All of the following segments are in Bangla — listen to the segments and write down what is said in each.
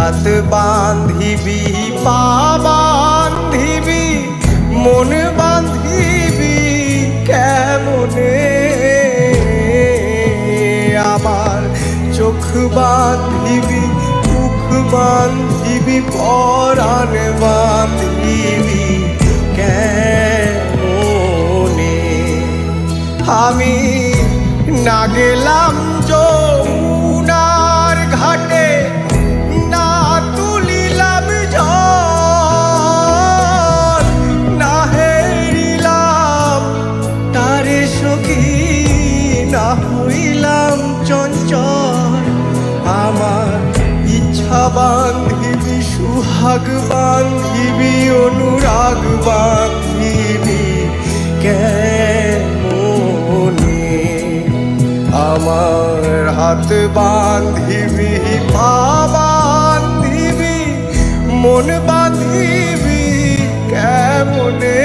হাত বান্ধিবি পা বান্ধিবি মন বান্ধিবি কেমনে আমার চোখ বান্ধিবি মুখ বান্ধিবি পরাণ বান্ধিবি কেমনে আমি না গেলাম যমুনার ঘাটে না তুলিলাম জল না হেরিলাম তারে সখী না হইলাম চঞ্চল আমার ইচ্ছা বান্ধিবি সুহাগ বান্ধিবি অনুরাগ বান্ধিবি কেমনে আমার হাত বান্ধিবি পা বান্ধিবি মন বান্ধিবি কেমনে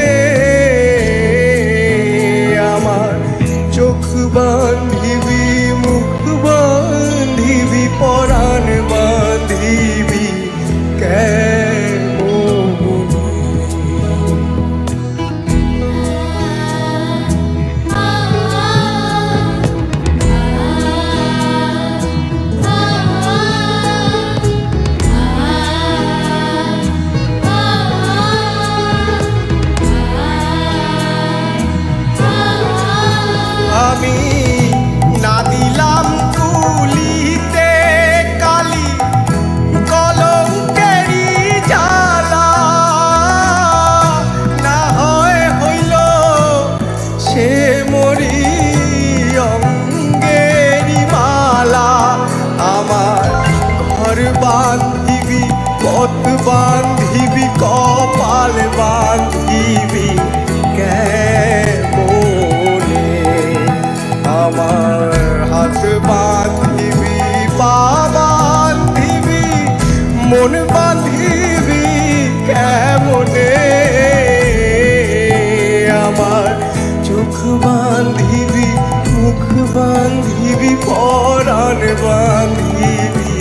আমার চোখ বান্ধিবি মুখ বান্ধিবি পরাণ বান্ধিবি আমি না দিলাম তুলিতে কালি কলঙ্কেরি জ্বালা না হয় হইল সে মরি অঙ্গেরি মালা আমার ঘর বান্ধিবি পথ বান্ধিবি কপাল বান্ধিবি কেমনে আমার হাত বান্ধিবি পা বান্ধিবি মন বান্ধিবি কেমনে আমার চোখ বান্ধিবি মুখ বান্ধিবি পরাণ বান্ধিবি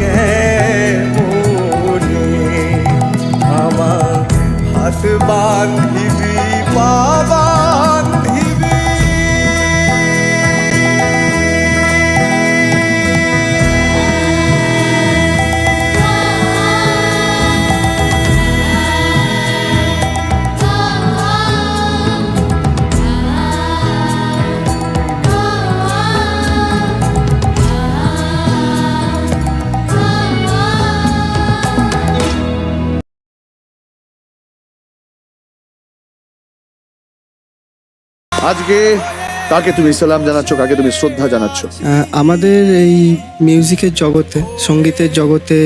কেমনে আমার হাত বান্ধিবি পা বান্ধিবি আজকে কাকে তুমি সালাম জানাচ্ছ, কাকে তুমি শ্রদ্ধা জানাচ্ছ? আমাদের এই মিউজিকের জগতে, সঙ্গীতের জগতে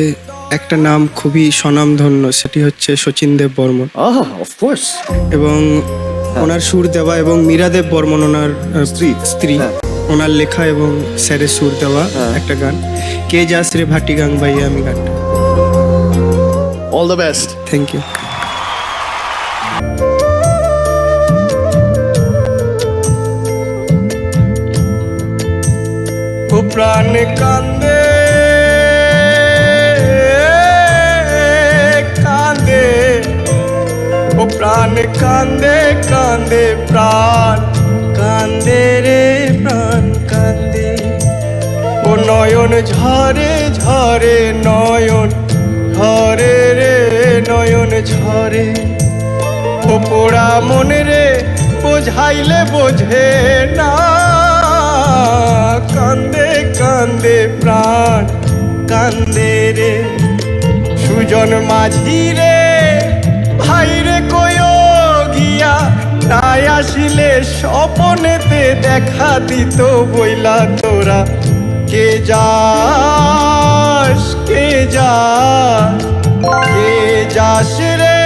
একটা নাম খুবই স্বনামধন্য, সেটি হচ্ছে শচীন দেব বর্মন। অফকোর্স। এবং ওনার সুর দেওয়া এবং মীরা দেব বর্মন ওনার স্ত্রী ওনার লেখা এবং স্যারের সুর দেওয়া একটা গান, কে যাস রে ভাটি গাং বাইয়া আমি গানটা। All the best. Thank you. প্রাণ কান্দে কান্দে ও প্রাণ কান্দে কান্দে প্রাণ কান্দে রে প্রাণ কান্দে ও নয়ন ঝরে ঝরে নয়ন ঝরে রে নয়ন ঝরে ও পোড়া মনে রে বোঝাইলে বোঝে না কান্দে কান্দে প্রাণ কান্দে রে সুজন মাঝি রে ভাই রে কয়ো গিয়া তাই আসিলে স্বপনেতে দেখা দিত বইলা তোরা কে যাস কে যাস রে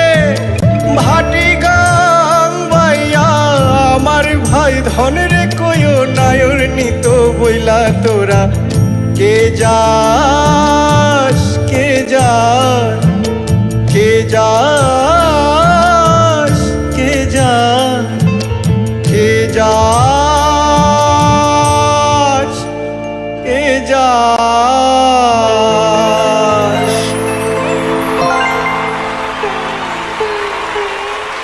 ভাটি গাং বাইয়া আমার ভাই ধন রে কয়ো নায়র নিত বইলা তোরা কে যা